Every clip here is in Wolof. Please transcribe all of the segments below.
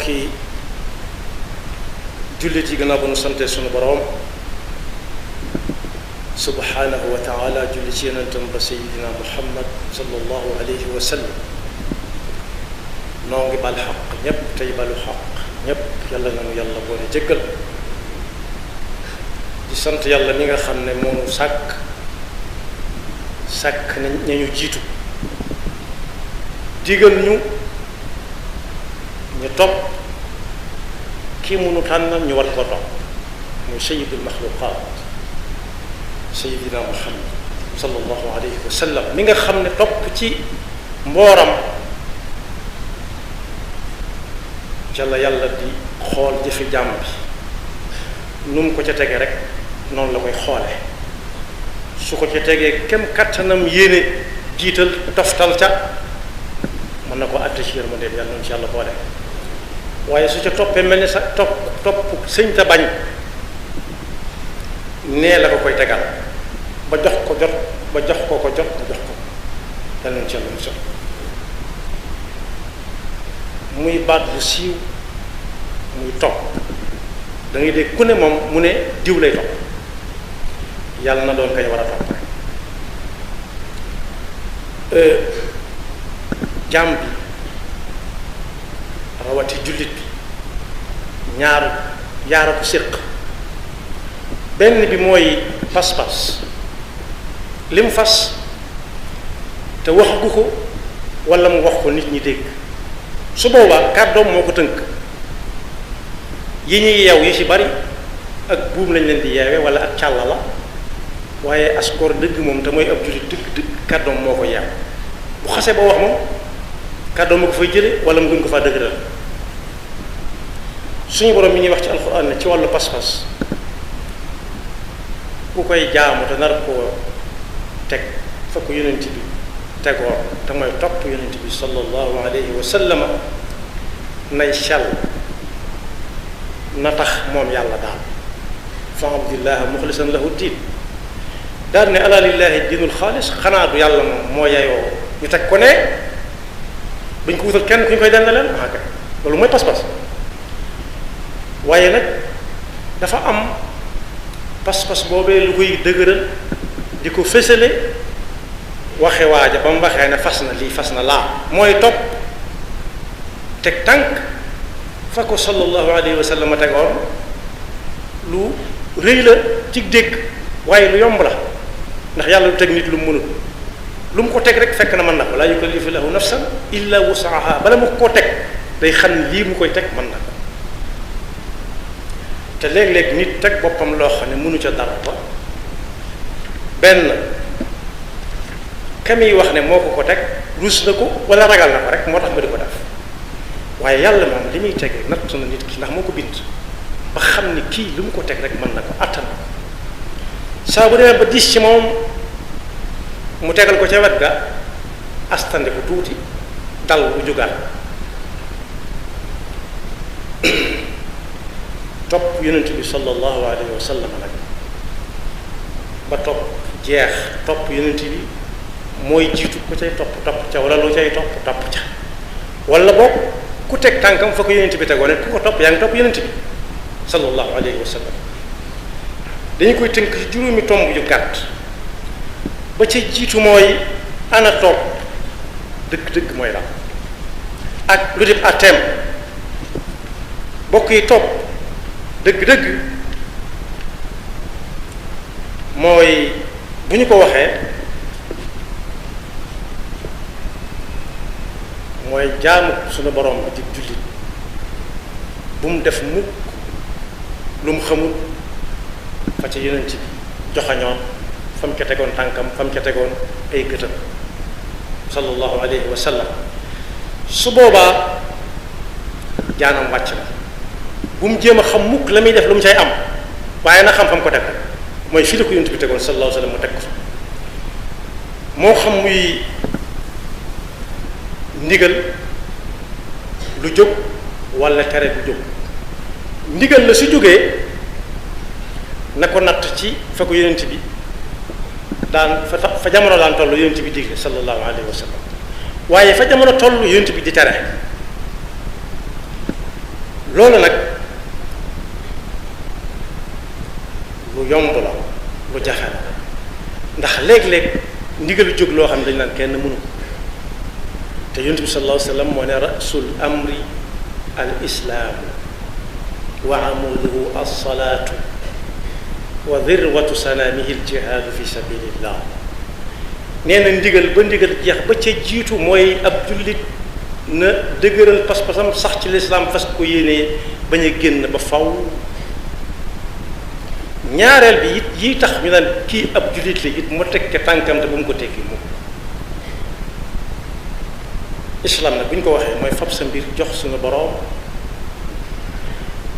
mbokki jullit yi gannaaw ba nu sante sunu boroom subhanahu wa taala julli ci yonentam ba sayidina muhammad sallallahu alayhi wa sallam noo ngi bal xaq ñépp tey balu xaq ñépp yàlla nanu yàlla boole jéggal di sant yàlla mi nga xam ne moonu sàkk na ñu jiitu digal ñu topp kii munu tànnal ñu war ko topp muy sayyidul maxluqaat sayyidina muhammad sallallahu alayhi wa sallam mi nga xam ne topp ci mbooram ca la yàlla di xool jëfi jàmm bi nu mu ko ca tege rek noonu la koy xoole su ko ca tegee kem kattanam yéene jiital toftal ca mën na ko àtte ci yërmandeem yàlla noonu ci yàlla boole waaye su ca toppee mel ni sa topp sëñ ta bañ nee la ko koy tegal ba jox ko jot ba jox ko ko jot ba jox ko yàlla noonu ci yàlla musal muy baat bu siiw muy topp da ngay dégg ku ne moom mu ne diw lay topp yàlla na doon kañ war a topp rek jaam bi rawati jullit bi yaara ko séq benn bi mooy pas-pas li mu fas te waxagu ko walla mu wax ko nit ñi dégg su boobaa kàddoom moo ko tënk yi ñuy yeew yi ci bari ak buum lañ leen di yeewe walla ak càlla la waaye askoor dëgg moom te mooy ab jullit dëgg kàddoom moo ko yeew bu xasee ba wax moom kàddoom moo ko fay jële walla mu gën ko faa dëgëral suñu borom mi ñuy wax ci alxuraan ne ci wàllu pas-pas ku koy jaamu te nar koo teg fa ko yonent bi tegoon te mooy topp yonent bi sallallahu alayhi wa sallama nay sell na tax moom yàlla daal fa abdillahi muxlisan lahu diin daal ne ala lillahi diinul xaalis xanaa du yàlla moom moo yeyoo ñu teg ko ne buñ ko wutal kenn ku ñu koy dendaleen kay loolu mooy pas-pas waaye nag dafa am pas-pas boobee lu koy dëgëral di ko fësale waxe waaja ba mu waxee ne fas na lii fas na laa mooy topp teg tànk fa ko sallallahu alayhi wa sallam tegoon lu rëy la ci dégg waaye lu yomb la ndax yàlla lu teg nit lu mu mënul lu mu ko teg rek fekk na mën na ko laa yukallifu lahu nafsan illa wusaha bala mu koo teg day xam lii mu koy teg mën na ko te léeg-léeg nit teg boppam loo xam ne mënu ca dara ba benn kamiy wax ne moo ko teg rus na ko wala ragal na ko rek moo tax ma di ko def waaye yàlla moom li muy teg natt na nit ki ndax moo ko bind ba xam ne kii lu mu ko teg rek mën na ko attan saa bu demee ba diis ci moom mu tegal ko ca wet ga astande ko tuuti dal bu jógaat topp yonent bi sallallahu alayhi wa sallam nag ba topp jeex topp yonent bi mooy jiitu ku cay topp ca wala lu cay topp ca wala boog ku teg tànkam fa ko yonent bi tegoo ne ku ko topp yaa ngi topp yonent bi sallallahu alayhi wa sallam dañu koy tënk ci juróomi tomb yu gàtt ba ca jiitu mooy ana topp dëgg-dëgg mooy la ak lu def atem bokk yi topp dëgg-dëgg mooy bu ñu ko waxee mooy jaamu suñu borom bi di jullit bu mu def mukk lu mu xamul fa ca yonent bi joxañoon fa mu ca tegoon tànkam fa mu ca tegoon ay gëtam sallallahu alayhi wa sallam su boobaa jaanam wàcc na bu mu jéem a xam mukk la muy def lu mu cay am waaye na xam fa mu ko teg mooy fii la ko yonent bi tegoon sallallahu alayhi wa sallam mu teg ko fa moo xam muy ndigal lu jóg walla tere bu jóg ndigal la su jógee na ko natt ci fa ko yonent bi daan fa jamono daan toll yonent bi digle sallallahu alayhi wa sallam waaye fa jamono toll yonent bi di tere loolu nag lu yomb la lu jafe la ndax léeg-léeg ndigalu jóg loo xam ne dañu naan kenn mënu ko te yonent bi sallallahu alayhi wa sallam moo ne rasul amri al islaamu wa amuduhu alsalaatu wa dirwatu sanaamihi aljihaadu fi sabilillah nee na ndigal ba ndigal jeex ba ca jiitu mooy ab jullit na dëgëral pas-pasam sax ci lislaam fas ko yéenee bañ a génn ba faw ñaareel bi it yi tax ñu naan kii ab jullit la it mu tekke tànkam te bu mu ko tekki moom islam nag bu ñu ko waxee mooy fab sa mbir jox suñu boroom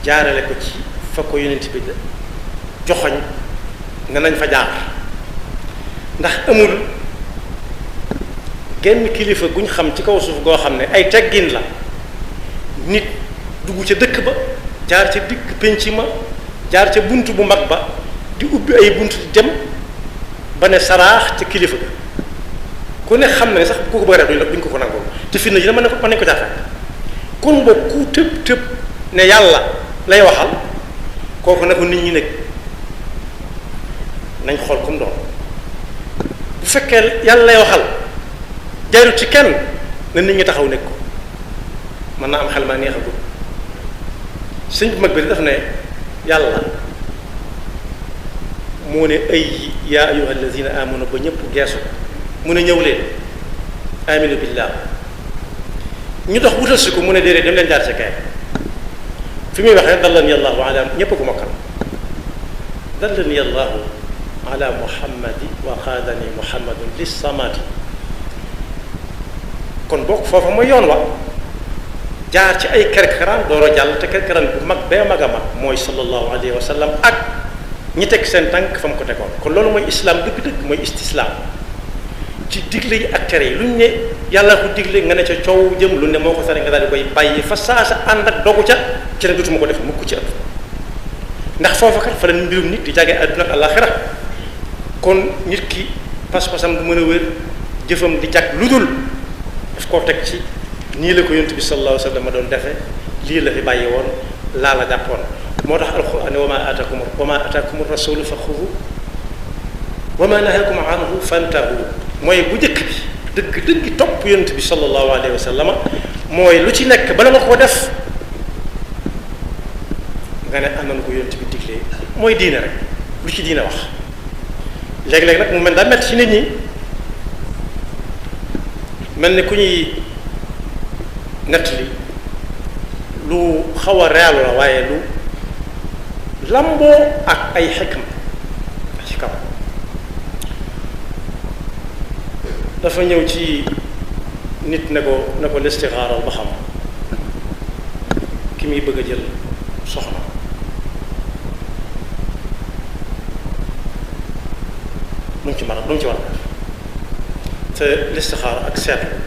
jaarale ko ci fa ko yonent bi joxoñ ne nañ fa jaar ndax amul genn kilifa guñ xam ci kaw suuf goo xam ne ay teggin la nit dugg ca dëkk ba jaar ca digg pénc ma jaar ca bunt bu mag ba di ubbi ay bunt di dem ba ne saraax ca kilifa ga ku ne xam ne sax ku ko bëgg a def duñ ko nangoo te fi na ji mën nañ ko jaafee kon boog ku tëb tëb ne yàlla lay waxal kooku ne ko nit ñi nekk nañ xool comme doon bu fekkee yàlla lay waxal jaarut ci kenn na nit ñi taxaw nekk ko mën naa am xel maa neexagul sëñ bu mag bi daf ne yàlla moo ne ay yaa ayyuha allazina amanu ba ñëpp geesu mu ne ñëw leen aminu billah ñu dox wutal si ko mu ne déedéet dem leen jaar ci kay fi muy waxee dallani allahu ala ñëpp ko mokkal dallani allahu ala muhammadi wa qaadani muhammadun lis samadi kon bokk foofa mooy yoon wa jaar ci ay kerkaraan dooro jàll te kerkaraan bu mag bee mag a mag mooy sallallahu alayhi wa sallam ak ñi teg seen tànk fa mu ko tegoon kon loolu mooy islam dëgg-dëgg mooy istislaam ci digle yi ak tere yi luñ ne yàlla ko digle nga ne ca coow jëm lu ne moo ko tere nga daal di koy bàyyi fa saa sa ànd ak dogu ca ci ne dutuma ko def mukk ci ëpp ndax foofa kat fa la mbirum nit di jage àdduna ak àllaaxira kon nit ki pas-pasam du mën a wér jëfam di jag lu dul daf koo teg ci nii la ko yonent bi sallallahu alayhi wa sallam doon defee lii la fi bàyyi woon laa la jàppoon moo tax alquran ne wa ma ataakum rasulu fa xudu wa ma nahakum anhu fantahu mooy bu njëkk bi dëgg topp yonent bi sallallahu alayhi wa sallam mooy lu ci nekk bala nga ko def nga ne am na ko yonent bi diglee mooy diine rek lu ci diine wax léeg-léeg nag mu mel daa metti ci nit ñi mel ni ku ñuy nettali lu xaw a reelu la waaye lu lamboo ak ay xikma ci kaw dafa ñëw ci nit ne ko listixaaral ba xam ki muy bëgg a jël soxna lu mu ci war a te listixaar ak seetlu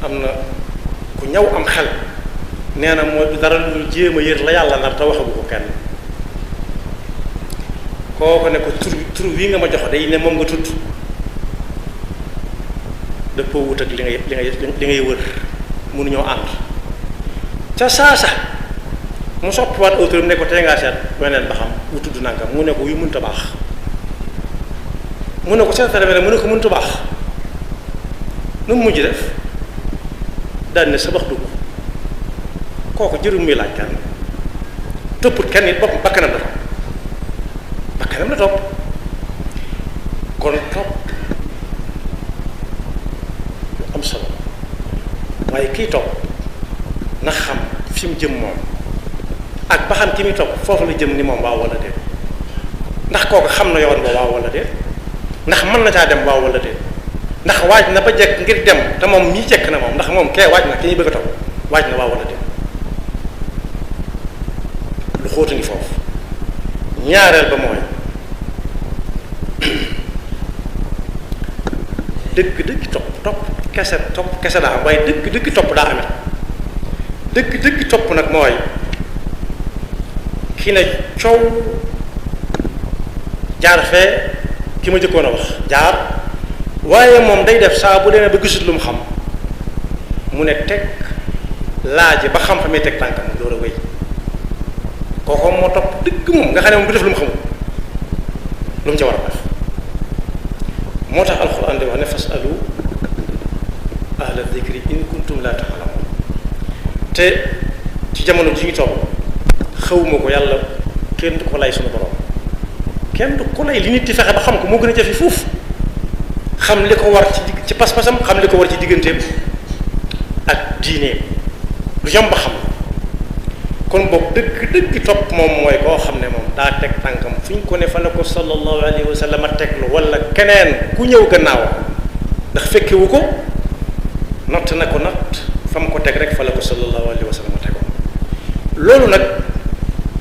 am na ku ñaw am xel nee na mooy du dara lu jéem a yër la yàlla nar te waxagu ko kenn kooko ne ko tur wi nga ma jox day ne moom nga tudd dëppoo wut ak li ngay wër mënuñoo ànd ca saasa mu soppiwaat autour ne ko tey ngaa seet weneen ba xam wu tudd nangam mu ne ko yu mënta baax mu ne ko seetale ne mu ne ko mënta baax nu mu mujj def daal ne sabax dugg kooku jërul muy laaj kenn topput kenn it boppam bakkanam la topp kon topp lu am solo waaye kii topp na xam fi mu jëm moom ak ba xam ki muy topp foofu la jëm ni moom waaw wala déet ndax kooku xam na yoon ba waaw wala déet ndax mën na caa dem waaw wala déet ndax waaj na ba jekk ngir dem te moom mii jekk na moom ndax moom kee waaj na ki ñuy bëgg a topp waaj na waaw wala déet lu xóotu ngi foofu ñaareel ba mooy dëgg topp kese daa am waaye dëgg topp daa amee dëgg topp nag mooy ki ne coow jaar fee ki ma jëkkoon a wax jaar waaye moom day def saa bu demee ba gisut lu mu xam mu ne teg laaje ba xam fa muy teg tànkam mu door a wéy kooku moo topp dëgg moom nga xam ne moom du def lu mu xamul lu mu ca war a def moo tax alxuraan di wax ne fasalu ahla dikri in kuntum la ta'lamun te ci jamono ji ñu toll xawuma ko yàlla kenn du ko lay suñu borom kenn du ko lay li nit di fexe ba xam ko moo gën a jafe fuuf xam li ko war ci pas-pasam xam li ko war ci digganteem ak diineem lu yomb ba xam kon boog dëgg topp moom mooy koo xam ne moom daa teg tànkam fu ñu ko ne fa la ko sallallahu alayhi wa sallam teglu wala keneen ku ñëw gannaaw ndax fekkewu ko natt na ko natt fa mu ko teg rek fa la ko sallallahu alayhi wa sallam tegoon loolu nag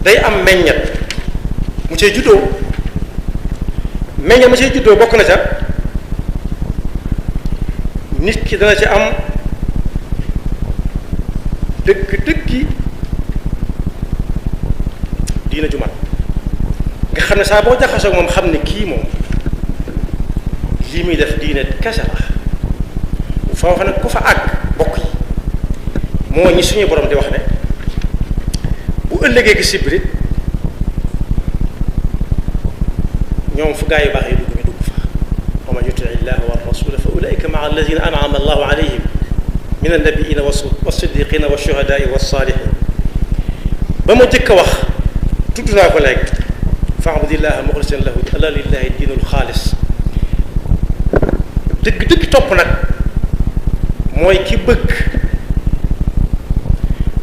day am meññet mu cay juddoo meññet mu cay juddoo bokk na ca nit ki dana ci am dëgg diina ju mat nga xam ne saa boo jaxasoo moom xam ne kii moom lii muy def diine kese la foofa nag ku fa àgg bokk yi moo ñi suñu borom di wax ne bu ëllëgee gi sibrit ñoom fu gaa yu baax yi dugg ñu dugg fa wa man yuti illaha wa rasula fa ulaika maa alladina an'ama allahu alayhim min annabiina wa siddiqina wa shuhadaai wa saalihin ba ma jëkk a wax tudd naa ko léegi fa'budillaha muxlisan lahu ala lillahi diinul xaalis dëgg topp nag mooy ki bëgg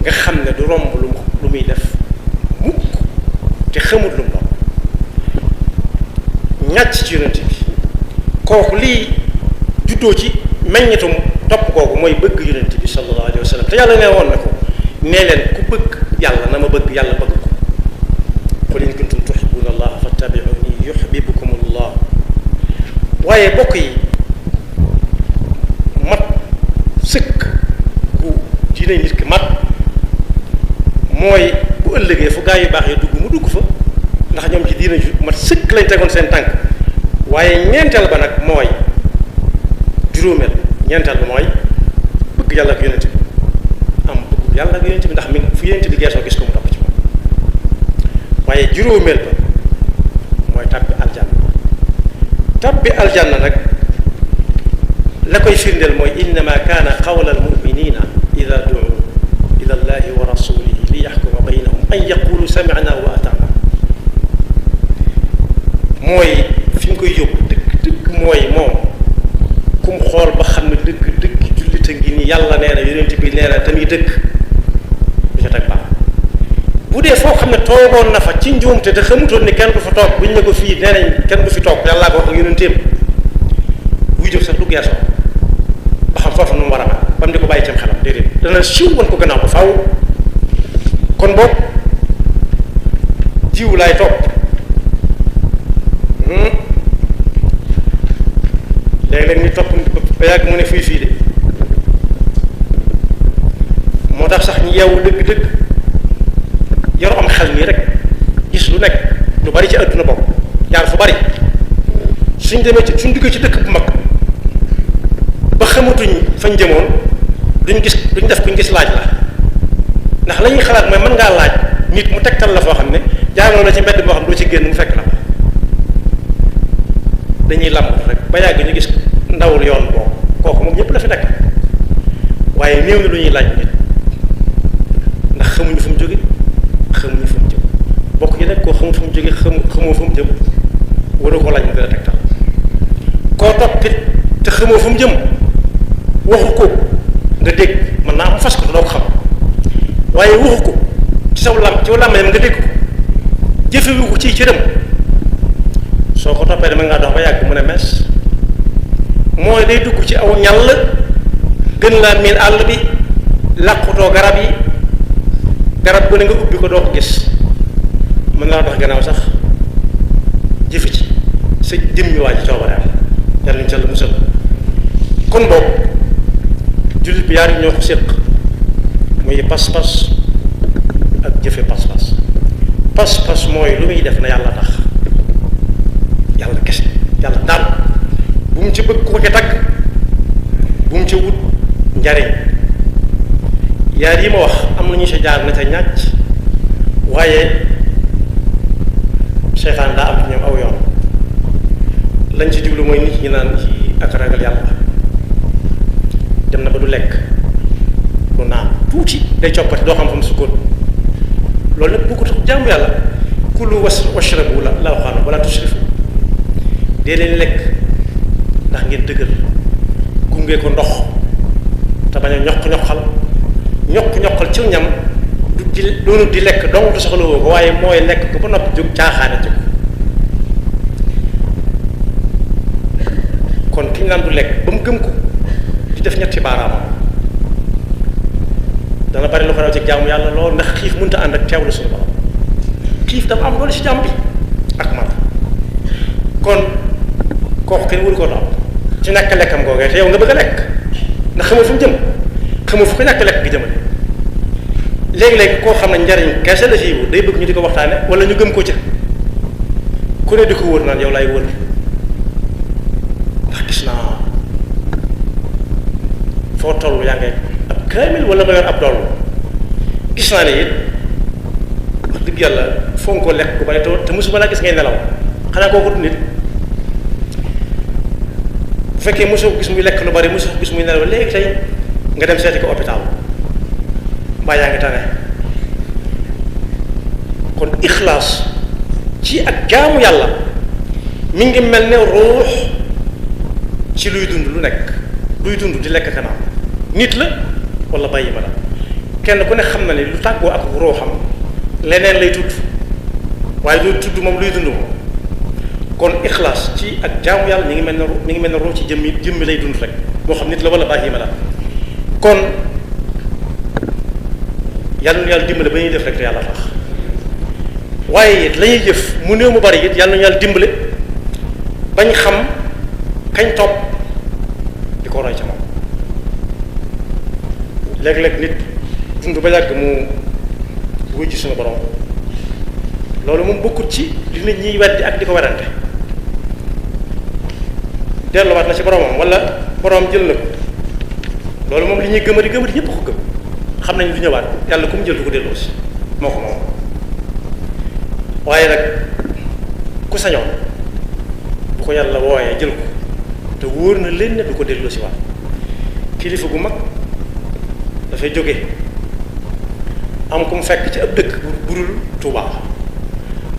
nga xam ne du romb lu muy def mukk te xamut lu mu doon ñàcc ci yonent bi kooku lii juddoo ci meññitum topp kooku mooy bëgg yonent bi sallallahu alayhi wa sallam te yàlla nee woon na ko nee leen ku bëgg yàlla na ma bëgg yàlla bëgg ko qul in kuntum tuhibbuna allaha fattabi'uni yuhibbukum allah waaye bokk yi mat sëkk ku diine nit ki mat mooy bu ëllëgee fu gaa yu baax yi dugg mu dugg fa ndax ñoom ci diine ju mat sëkk lañ tegoon seen tànk waaye ñeenteel ba nag mooy juróomeel ñeenteel ba mooy bëgg yàlla ak yonent bi am bëgg yàlla ak yonent bi ndax mi fu yonent bi geesoo gis ko mu topp ci moom waaye juróomeel ba mooy tàbbi aljanna nag la koy firndeel mooy innama kaana qawla almuminina ida duu ila allahi wa rasulihi li yaxkuma baynahum an yaqulu samina wa atana mooy fi ñu koy yóbbu dëgg mooy moom ku mu xool ba xam ne dëgg jullita ngi ni yàlla nee na yonent bi nee na tamit dëgg du ca teg baax bu dee foo xam ne toogoon na fa ci njuumte te xamutoon ni kenn du fa toog buñ ne ko fii nee nañ kenn du fi toog yàllaa ko wax ak yonenteem buy jóg sax du geesoo ba xam foofu nu mu war a mel ba mu di ko bàyyi cam xelam déedéet dana siw woon ko gannaaw ba faaw kon boog jiw laay topp léeg-léeg ni topp ba yàgg mu ne fii de moo tax sax ñu yeewu dëgg yor am xel nii rek gis lu nekk lu bari ci àdduna bokk jaar fu bari suñ demee ci suñ duggee ci dëkk bu mag ba xamatuñ fañ jëmoon duñ def kuñ gis laaj la ndax la ñuy xalaat mooy mën ngaa laaj nit mu tegtal la foo xam ne jaaroo la ci mbedd moo xam doo ci génn mu fekk la dañuy lamb rek ba yàgg ñu gis ndawul yoon boobu kooku moom ñëpp dafa nekk waaye néew na lu ñuy laaj nit ndax xamuñu fu mu jóge xamuñu fu mu jëm bokk yi nag koo xamut fu mu jóge xamoo fu mu jëm waroo ko laaj mu gën a tegtal koo toppit te xamoo fu mu jëm waxu ko nga dégg mën naa am fas ko te doo ko xam waaye waxu ko ci saw lam ci làmmiñam nga dégg ko jëfewu ko ci cëram soo ko toppee dama ngaa dox ba yàgg mu ne mes mooy day dugg ci aw ñàll gën laa miin àll bi làqutoo garab yi garab bu ne nga ubbi ko doo ko gis mën laa dox gannaaw sax jëfi ci sa jëm ñu waa ji coobare am yàlla ñu ca la musal kon boobu jullit bi yaar yi ñoo ko séq muy pas-pas ak jëfe pas-pas mooy lu muy def na yàlla tax yàlla kese yàlla daal bu mu ci bëgg ko ca tagg bu mu ci wut njariñ yaar yi ma wax am na ñu si jaar na ca ñàcc waaye seytaan daa am ci ñoom aw yoon lañ ci jublu mooy nit ñi naan ci ak ragal yàlla dem na ba du lekk du naan tuuti day coppati doo xam fa mu sukkoon loolu nag bu ko tax jàmm yàlla kulu washrabu la waxaana wala tusrifu dee leen lekk ndax ngeen dëgër gunge ko ndox te bañ a ñoq-ñoqal ñoq-ñoqal ci ñam du doonu di lekk dong du soxla woo ko waaye mooy lekk ko ba noppi jóg caaxaane ci ko kon ki ñu naan du lekk ba mu gëm ko di def ñetti baaraamam dana bari lu ko raw ci jaamu yàlla lool ndax xiif mënta ànd ak teewlu suñu borom xiif dafa am loolu ci jàmm bi ak mar kon kooku kenn waru ko daw ci ñàkk lekkam googee te yow nga bëgg a lekk ndax xamoo fu mu jëm xamoo fu ko ñàkk lekk gi jëmale léegi-léegi koo xam ne njariñ kese la ci day bëgg ñu di ko waxtaane wala ñu gëm ko ca ku ne di ko wër naan yow laay wër ndax gis naa foo toll yaa ngi ab kaamil wala nga yor ab doll gis naa ne it wax dëgg yàlla foog ko lekk bu bari te mosuma laa gis ngay nelaw xanaa kooku du nit bu fekkee mosoo gis muy lekk lu bari mosoo gis muy nelaw léegi tey nga dem seeti ko hôpital mbaa yaa ngi tane kon ixlaas ci ak jaamu yàlla mi ngi mel ne ruux ci luy dund lu nekk luy dund di lekk kanam nit la wala bàyyi ma la kenn ku ne xam na ne lu tàggoo ak ruuxam leneen lay tudd waaye lu tudd moom luy dund moom kon ixlaas ci ak jaamu yàlla mi ngi mel ne ruux ci jëmmi lay dund rek moo xam nit la wala bàyyi ma la kon yàlla nu yàlla dimbale ba ñuy def rek te yàlla tax waaye it la ñuy jëf mu néew mu bari it yàlla nu yàlla dimbale bañ xam kañ topp di ko roy ca moom léeg-léeg nit dund ba yàgg mu wuy ci suñu borom loolu moom bokkut ci li nit ñiy weddi ak di ko werante delluwaat na ci boromam wala borom jël na ko loolu moom li ñuy gëmadi ñëpp ko gëm xam nañ du ñëwaat yàlla ku mu jël du ko delloo si moo ko moom waaye nag ku sañoon bu ko yàlla wooyee jël ko te wóor na leen ne du ko delloo si waat kilifa gu mag dafay jóge am ku mu fekk ci ab dëkk bu dul Tuubaa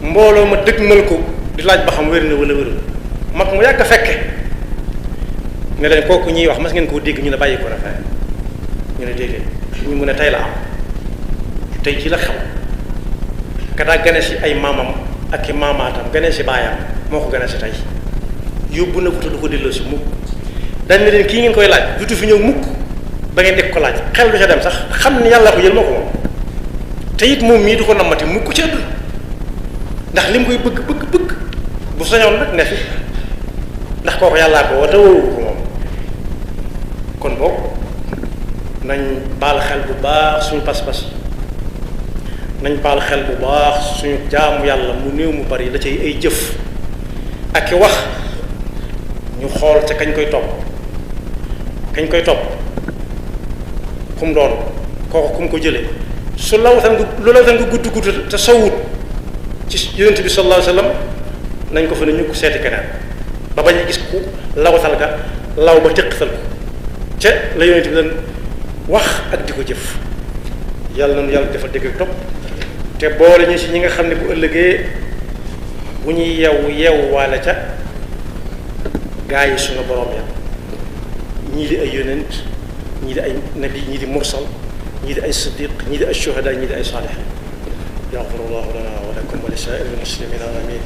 mbooloo ma dëgmal ko di laaj ba xam wér na wala wérul mag mu yàgg a fekke ne leen kooku ñuy wax mas ngeen koo dégg ñu ne bàyyi ko rafet ñu ne déedéet ñu mu ne tey la am tey ci la xew ka daa gane si ay maamam ak i maamaatam gane si baayam moo ko gane si tey yóbbu na ko te du ko delloo si mukk dañ ne leen kii ngeen koy laaj dutu fi ñëw mukk ba ngeen dégg ko laaj xel du ca dem sax xam ni yàlla ko jël moo ko moom te it moom mii du ko nammati mukk ci àdduna ndax li mu koy bëgg bu sañoon nag ne fi ndax kooku yàllaa ko woo te wóowu ko moom kon boog nañ baal xel bu baax suñu pas-pas nañ baal xel bu baax suñu jaamu yàlla mu néew mu bari la cay ay jëf ak i wax ñu xool ca kañ koy topp ku mu doon kooku ku mu ko jëlee su lawtan nga gudd te sowut ci yonent bi sallallahu alayhi wa sallam nañ ko fa ne ñu ko seeti keneen ba bañ a gis ku lawtal ga law ba tëqtal ko ca la yonent bi doon wax ak di ko jëf yàlla noonu yàlla defal dégg ak topp te boole ñu si ñi nga xam ne bu ëllëgee bu ñuy yeewu waale ca gaa yi suñu borom ya ñii di ay yonent ñii di ay nabi ñii di mursal ñii di ay siddiq ñii di ay shuhada ñii di ay saalihin yaxfirullahu lana wa lakum wa li saa'iril muslimina amin